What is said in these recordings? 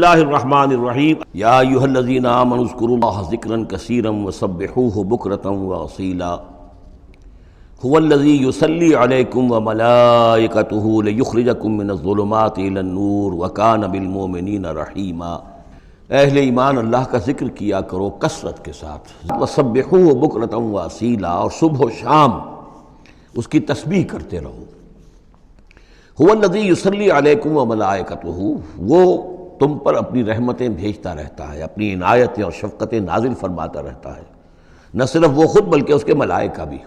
اللہ الرحمن الرحیم یا ایھا الذین آمنوا اذکروا اللہ ذکرا کثیرا وسبحوہ بکرۃ واصیلا هو الذی یصلی علیکم وملائکتہ لیخرجکم من الظلمات الی النور وکان بالمؤمنین رحیما۔ اہل ایمان اللہ کا ذکر کیا کرو کثرت کے ساتھ، وسبحوہ بکرۃ واصیلا، اور صبح و شام اس کی تسبیح کرتے رہو۔ هو الذی یصلی علیکم وملائکتہ، وہ تم پر اپنی رحمتیں بھیجتا رہتا ہے، اپنی عنایتیں اور شفقتیں نازل فرماتا رہتا ہے، نہ صرف وہ خود بلکہ اس کے ملائکہ بھی۔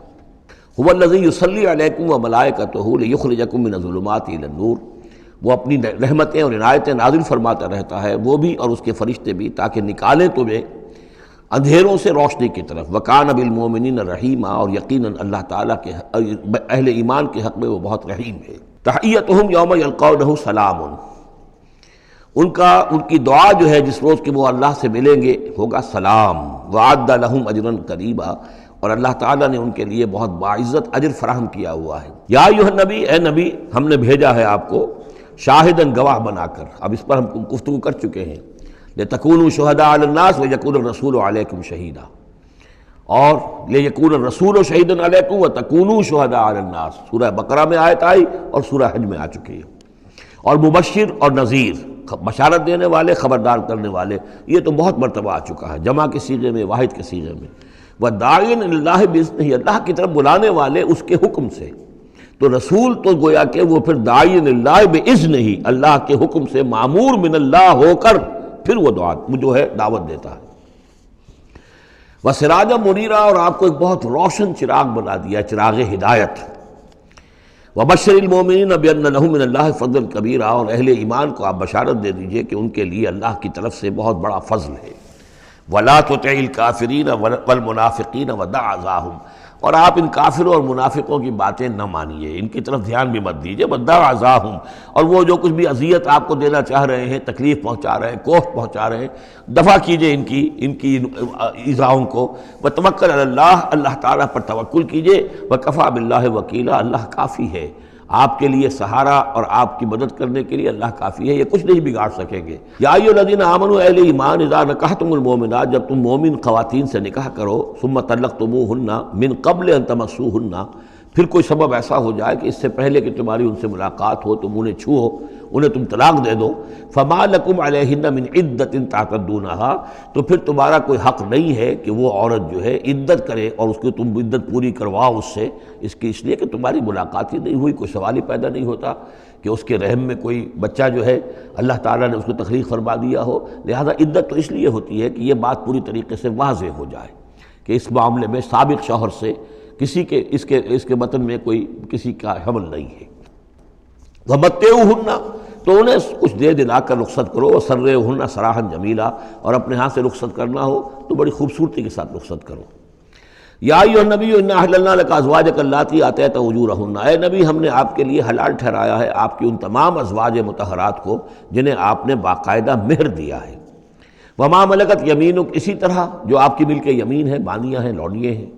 هو الذی یصلی علیکم وملائکتہ لیخرجکم من الظلمات الی النور، وہ اپنی رحمتیں اور عنایتیں نازل فرماتا رہتا ہے، وہ بھی اور اس کے فرشتے بھی، تاکہ نکالیں تمہیں اندھیروں سے روشنی کی طرف۔ وکان بالمؤمنین رحیما، اور یقیناً اللہ تعالیٰ کے اہل ایمان کے حق میں وہ بہت رحیم ہے۔ تحیتہم یوم یلقونہ سلام، ان کی دعا جو ہے جس روز کہ وہ اللہ سے ملیں گے ہوگا سلام۔ وعد لہم اجرا قریبا، اور اللہ تعالیٰ نے ان کے لیے بہت باعزت اجر فراہم کیا ہوا ہے۔ یا ایھا النبی، اے نبی ہم نے بھیجا ہے آپ کو شاہداً گواہ بنا کر، اب اس پر ہم گفتگو کر چکے ہیں، لتکونوا شہداء علی الناس ویکون الرسول علیکم شہیدا، اور لیکون الرسول شہیدا علیکم وتکونوا شہداء علی الناس، سورہ بقرہ میں آیت آئی اور سورہ حج میں آ چکی ہے۔ اور مبشر اور نذیر، بشارت دینے والے، خبردار کرنے والے، یہ تو بہت مرتبہ آ چکا ہے، جمع کے صیغے میں، واحد کے صیغے میں۔ وَدَاعِيًا إِلَى اللَّهِ بِإِذْنِهِ، اللہ کی طرف بلانے والے اس کے حکم سے، تو رسول تو گویا کہ وہ پھر داعِيًا إِلَى اللَّهِ بِإِذْنِهِ، اللہ کے حکم سے مامور من اللہ ہو کر پھر وہ جو ہے دعوت دیتا ہے۔ وَسِرَاجًا مُنِيرًا، اور آپ کو ایک بہت روشن چراغ بنا دیا، چراغ ہدایت۔ وَبَشِّرِ الْمُؤْمِنِينَ بِأَنَّ لَهُم مِّنَ اللَّهِ فَضْلًا كَبِيرًا، اور اہل ایمان کو آپ بشارت دے دیجئے کہ ان کے لیے اللہ کی طرف سے بہت بڑا فضل ہے۔ وَلَا تُطِعِ الْكَافِرِينَ وَالْمُنَافِقِينَ وَدَعْ أَذَاهُمْ، اور آپ ان کافروں اور منافقوں کی باتیں نہ مانیے، ان کی طرف دھیان بھی مت دیجیے۔ وَدَعْ أَذَاهُمْ، اور وہ جو کچھ بھی اذیت آپ کو دینا چاہ رہے ہیں، تکلیف پہنچا رہے ہیں، کوفت پہنچا رہے ہیں، دفع کیجیے ان کی ایذاؤں کو۔ وَتَوَکَّلْ عَلَى اللَّهِ، اللہ تعالیٰ پر توکل کیجیے۔ وَكَفَىٰ بِاللَّهِ وَكِيلًا، اللہ کافی ہے آپ کے لیے سہارا، اور آپ کی مدد کرنے کے لیے اللہ کافی ہے، یہ کچھ نہیں بگاڑ سکیں گے۔ یا ایھا الذین آمنوا، اہل ایمان، اذا نکحتم المؤمنات، جب تم مومن خواتین سے نکاح کرو، ثم طلقتموہن من قبل ان تمسوہن، پھر کوئی سبب ایسا ہو جائے کہ اس سے پہلے کہ تمہاری ان سے ملاقات ہو، تم انہیں چھو، انہیں تم طلاق دے دو، فما لکم علیہن من عدۃ تعتدونہا، تو پھر تمہارا کوئی حق نہیں ہے کہ وہ عورت جو ہے عدت کرے اور اس کو تم عدت پوری کرواؤ اس لیے کہ تمہاری ملاقات ہی نہیں ہوئی، کوئی سوال ہی پیدا نہیں ہوتا کہ اس کے رحم میں کوئی بچہ جو ہے اللہ تعالیٰ نے اس کو تخلیق فرما دیا ہو۔ لہذا عدت تو اس لیے ہوتی ہے کہ یہ بات پوری طریقے سے واضح ہو جائے کہ اس معاملے میں سابق شوہر سے کسی کے اس کے وطن میں کوئی کسی کا حمل نہیں ہے۔ وَمَتِّعُوهُنَّ، تو انہیں کچھ دے دلا کر رخصت کرو۔ وَسَرِّحُوهُنَّ سَرَاحًا جَمِيلًا، اور اپنے ہاں سے رخصت کرنا ہو تو بڑی خوبصورتی کے ساتھ رخصت کرو۔ یا ایھا النبی انا احللنا لک ازواجک اللاتی آتیت اجورہن، اے نبی ہم نے آپ کے لیے حلال ٹھہرایا ہے آپ کی ان تمام ازواج مطہرات کو جنہیں آپ نے باقاعدہ مہر دیا ہے۔ وما ملکت یمینک، اسی طرح جو آپ کی ملک یمین ہے، بانیاں ہیں، لونڈیے ہیں۔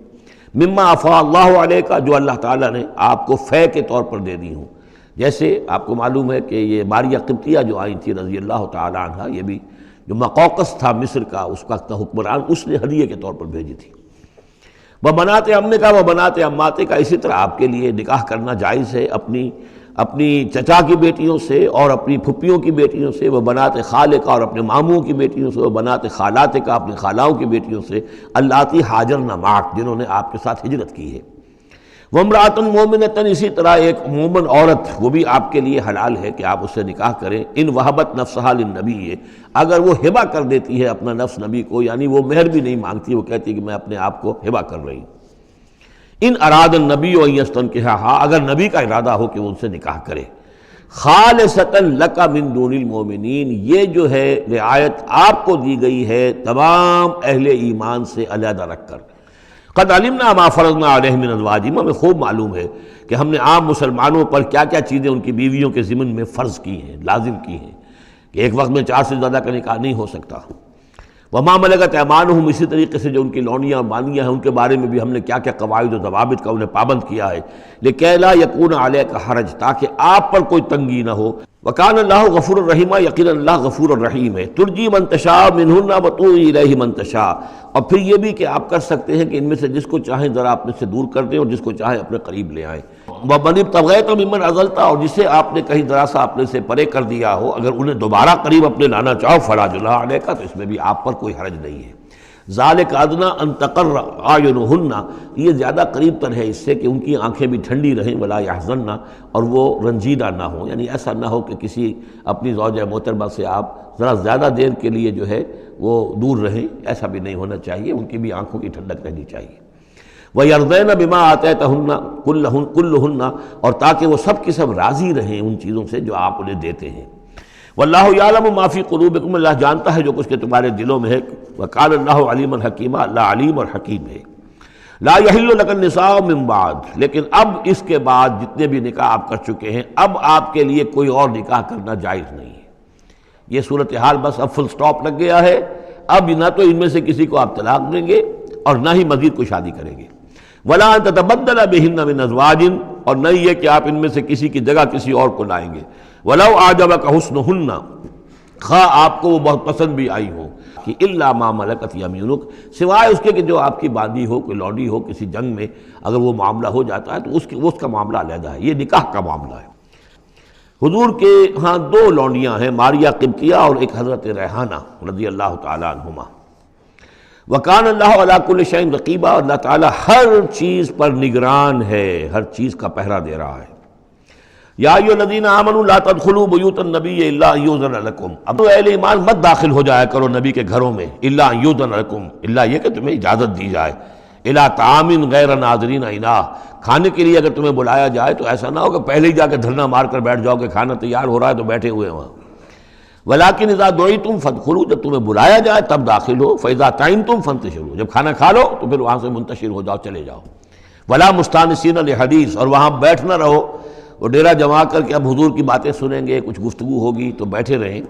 مما افاء اللہ علیک، جو اللہ تعالیٰ نے آپ کو فے کے طور پر دے دی ہوں، جیسے آپ کو معلوم ہے کہ یہ ماریہ قبطیہ جو آئی تھی رضی اللہ تعالیٰ عنہ، یہ بھی جو مقوقس تھا مصر کا، اس کا حکمران، اس نے ہدیے کے طور پر بھیجی تھی۔ وبنات عمک وبنات عماتک، اسی طرح آپ کے لیے نکاح کرنا جائز ہے اپنی چچا کی بیٹیوں سے اور اپنی پھپھیوں کی بیٹیوں سے، وبنات خالک، اور اپنے ماموں کی بیٹیوں سے، وبنات خالاتک، اپنی خالاؤں کی بیٹیوں سے، اللاتی ہاجرن معک، جنہوں نے آپ کے ساتھ ہجرت کی ہے۔ وامرأۃ مومنۃ، اسی طرح ایک مومن عورت، وہ بھی آپ کے لیے حلال ہے کہ آپ اس سے نکاح کریں۔ ان وہبت نفسہا للنبی، اگر وہ ہبہ کر دیتی ہے اپنا نفس نبی کو، یعنی وہ مہر بھی نہیں مانگتی، وہ کہتی ہے کہ میں اپنے آپ کو ہبہ کر رہی ہوں۔ ان اراد النبی ان یستنکحہا، اگر نبی کا ارادہ ہو کہ وہ ان سے نکاح کرے۔ خالصۃ لک من دون المؤمنین، یہ جو ہے رعایت آپ کو دی گئی ہے تمام اہل ایمان سے علیحدہ رکھ کر۔ قد علمنا ما فرضنا علیہم من ازواجہم، ہمیں خوب معلوم ہے کہ ہم نے عام مسلمانوں پر کیا کیا چیزیں ان کی بیویوں کے ضمن میں فرض کی ہیں، لازم کی ہیں، کہ ایک وقت میں 4 سے زیادہ کا نکاح نہیں ہو سکتا۔ وما ملکت ایمانہم، اسی طریقے سے جو ان کی لونیاں اور بانیاں ہیں ان کے بارے میں بھی ہم نے کیا کیا قواعد و ضوابط کا انہیں پابند کیا ہے، لکھی لا یکون علیک حرج، تاکہ آپ پر کوئی تنگی نہ ہو، وکان اللہ غفور الرحیم، یقینا اللہ غفور الرحیم ہے، ترجی من تشاء منہن وتؤوی الیہ من تشاء، اور پھر یہ بھی کہ آپ کر سکتے ہیں کہ ان میں سے جس کو چاہیں ذرا اپنے سے دور کر دیں اور جس کو چاہیں اپنے قریب لے آئیں، ومن ابتغیت ممن عزلت، اور جسے آپ نے کہیں ذرا سا اپنے سے پرے کر دیا ہو اگر انہیں دوبارہ قریب اپنے لانا چاہو فلا جناح علیک، تو اس میں بھی آپ پر کوئی حرج نہیں ہے، ذالک ادنیٰ ان تقر اعینہن، یہ زیادہ قریب تر ہے اس سے کہ ان کی آنکھیں بھی ٹھنڈی رہیں، ولا یحزن، اور وہ رنجیدہ نہ ہوں، یعنی ایسا نہ ہو کہ کسی اپنی زوجہ محترمہ سے آپ ذرا زیادہ دیر کے لیے جو ہے وہ دور رہیں، ایسا بھی نہیں ہونا چاہیے، ان کی بھی آنکھوں کی ٹھنڈک رہنی چاہیے، وَيَرْضَيْنَ بِمَا آتَيْتَهُنَّ كُلَّهُنَّ، اور تاکہ وہ سب کی سب راضی رہیں ان چیزوں سے جو آپ انہیں دیتے ہیں، واللہ یعلم ما فی قلوبکم، اللہ جانتا ہے جو کچھ کہ تمہارے دلوں میں ہے، وکان اللہ علیما حکیما، اللہ علیم اور حکیم ہے، لا یحل لک النساء من بعد، لیکن اب اس کے بعد جتنے بھی نکاح آپ کر چکے ہیں اب آپ کے لیے کوئی اور نکاح کرنا جائز نہیں ہے، یہ صورتحال بس اب فل سٹاپ لگ گیا ہے، اب نہ تو ان میں سے کسی کو آپ طلاق دیں گے اور نہ ہی مزید کوئی شادی کریں گے، ولا ان تتبدل بہن من ازواج، اور نہیں یہ کہ آپ ان میں سے کسی کی جگہ کسی اور کو لائیں گے، ولو اعجبک حسنہن، خواہ آپ کو وہ بہت پسند بھی آئی ہو، کہ الا ما ملکت یمینک، سوائے اس کے کہ جو آپ کی باندھی ہو، کوئی لونڈی ہو، کسی جنگ میں اگر وہ معاملہ ہو جاتا ہے تو اس کا معاملہ علیحدہ ہے، یہ نکاح کا معاملہ ہے۔ حضور کے ہاں دو لونڈیاں ہیں، ماریہ قبطیہ اور ایک حضرت ریحانہ رضی اللہ تعالی عنہما، وکان اللہ علی کل شیء رقیبا، اللہ تعالیٰ ہر چیز پر نگران ہے، ہر چیز کا پہرہ دے رہا ہے۔ یا ایھا الذین آمنوا لا تدخلوا بیوت النبی الا ان یؤذن لکم، اب تو اہل ایمان مت داخل ہو جایا کرو نبی کے گھروں میں، الا ان یؤذن لکم، الا یہ کہ تمہیں اجازت دی جائے، الی طعام غیر ناظرین اناہ، کھانے کے لیے اگر تمہیں بلایا جائے تو ایسا نہ ہو کہ پہلے ہی جا کے دھرنا مار کر بیٹھ جاؤ کہ کھانا تیار ہو رہا ہے تو بیٹھے ہوئے وہاں، ولیکن اذا دعیتم فادخلوا، جب تمہیں بلایا جائے تب داخل ہو، فاذا طعمتم فانتشروا، جب کھانا کھا لو تو پھر وہاں سے منتشر ہو جاؤ، چلے جاؤ، ولا مستانسین لحدیث، اور وہاں بیٹھ نہ رہو وہ ڈیرا جما کر کے اب حضور کی باتیں سنیں گے، کچھ گفتگو ہوگی تو بیٹھے رہیں،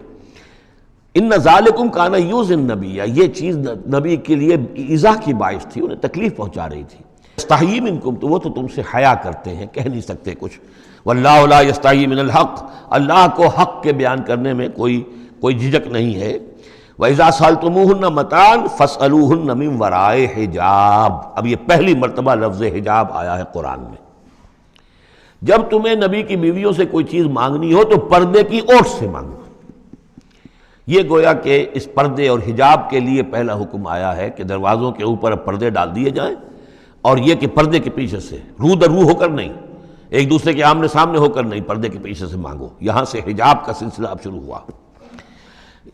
ان ذالکم کان یؤذی النبی، یہ چیز نبی کے لیے ایذا کی باعث تھی، انہیں تکلیف پہنچا رہی تھی، یستحیی منکم، تو وہ تو تم سے حیا کرتے ہیں، کہہ نہیں سکتے کچھ، واللہ لا یستحیی من الحق، اللہ کو حق کے بیان کرنے میں کوئی جھجک نہیں ہے، وَإِذَا سَأَلْتُمُوهُنَّ مَتَاعًا فَاسْأَلُوهُنَّ مِن وَرَاءِ حجاب، اب یہ پہلی مرتبہ لفظ حجاب آیا ہے قرآن میں، جب تمہیں نبی کی بیویوں سے کوئی چیز مانگنی ہو تو پردے کی اوٹ سے مانگو، یہ گویا کہ اس پردے اور حجاب کے لیے پہلا حکم آیا ہے کہ دروازوں کے اوپر اب پردے ڈال دیے جائیں، اور یہ کہ پردے کے پیچھے سے رو در رو ہو کر نہیں، ایک دوسرے کے آمنے سامنے ہو کر نہیں، پردے کے پیچھے سے مانگو، یہاں سے حجاب کا سلسلہ اب شروع ہوا،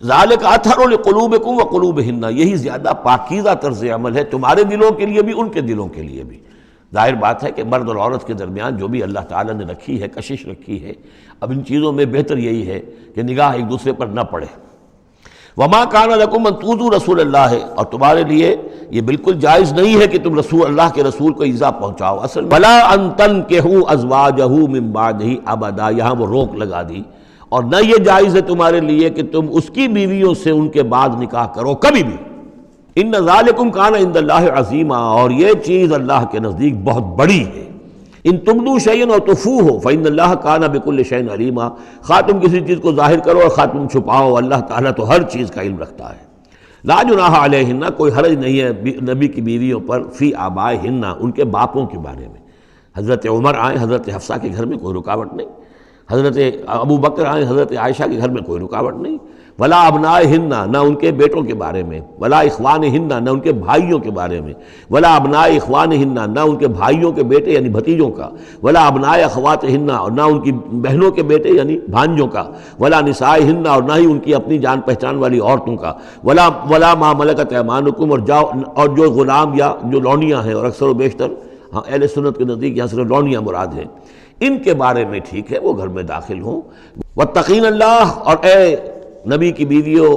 ذالک اطہر لقلوبکم وقلوبہن، یہی زیادہ پاکیزہ طرز عمل ہے تمہارے دلوں کے لیے بھی ان کے دلوں کے لیے بھی، ظاہر بات ہے کہ مرد اور عورت کے درمیان جو بھی اللہ تعالیٰ نے رکھی ہے، کشش رکھی ہے، اب ان چیزوں میں بہتر یہی ہے کہ نگاہ ایک دوسرے پر نہ پڑے، وما کان لکم ان تؤذوا رسول اللہ، اور تمہارے لیے یہ بالکل جائز نہیں ہے کہ تم اللہ کے رسول کو ایذا پہنچاؤ، اصل ولا ان تنکحوا ازواجہ من بعدہ ابدا، یہاں وہ روک لگا دی، اور نہ یہ جائز ہے تمہارے لیے کہ تم اس کی بیویوں سے ان کے بعد نکاح کرو کبھی بھی، ان ذالکم کان عند اللہ عظیما، اور یہ چیز اللہ کے نزدیک بہت بڑی ہے، ان تبدوا شیئا اور تخفوہ فإن اللہ کان بکل شیء علیما، خواہ تم کسی چیز کو ظاہر کرو اور خواہ تم چھپاؤ، اللہ تعالیٰ تو ہر چیز کا علم رکھتا ہے، لا جناح علیہن، کوئی حرج نہیں ہے نبی کی بیویوں پر، فی آبائہن، ان کے باپوں کے بارے میں، حضرت عمر آئیں حضرت حفصہ کے گھر میں کوئی رکاوٹ نہیں، حضرت ابو بکر آئیں حضرت عائشہ کے گھر میں کوئی رکاوٹ نہیں، ولا ابنائہن، نہ ان کے بیٹوں کے بارے میں، ولا اخوانہن، نہ ان کے بھائیوں کے بارے میں، ولا ابناء اخوانہن، نہ ان کے بھائیوں کے بیٹے یعنی بھتیجوں کا، ولا ابناء اخواتہن، اور نہ ان کی بہنوں کے بیٹے یعنی بھانجوں کا، ولا نسائہن، اور نہ ہی ان کی اپنی جان پہچان والی عورتوں کا، ولا ما ملکت ایمانکم، اور جو غلام یا جو لونیاں ہیں، اور اکثر و بیشتر اہل سنت کے نزدیک یہاں صرف لونیاں مراد ہیں، ان کے بارے میں ٹھیک ہے وہ گھر میں داخل ہوں، واتقین اللہ، اور اے نبی کی بیویوں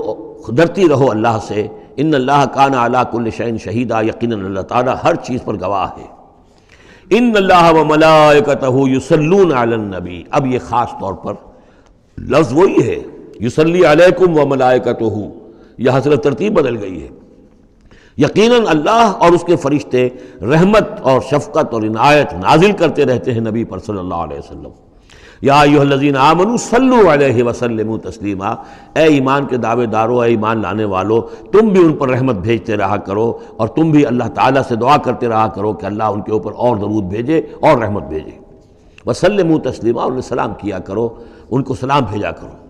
ڈرتی رہو اللہ سے، ان اللہ کان علی کل شیء شہیدا، یقیناً اللہ تعالیٰ ہر چیز پر گواہ ہے، ان اللہ وملائکتہ یصلون علی النبی، اب یہ خاص طور پر لفظ وہی ہے، یصلی علیکم وملائکتہ، یہاں صرف ترتیب بدل گئی ہے۔ یقیناً اللہ اور اس کے فرشتے رحمت اور شفقت اور عنایت نازل کرتے رہتے ہیں نبی پر صلی اللہ علیہ وسلم۔ یا ایھا الذین آمنوا صلوا علیہ وسلموا تسلیما، اے ایمان کے دعوے دارو، اے ایمان لانے والو، تم بھی ان پر رحمت بھیجتے رہا کرو، اور تم بھی اللہ تعالیٰ سے دعا کرتے رہا کرو کہ اللہ ان کے اوپر اور درود بھیجے اور رحمت بھیجے۔ وسلموا تسلیما، اور انہیں سلام کیا کرو، ان کو سلام بھیجا کرو۔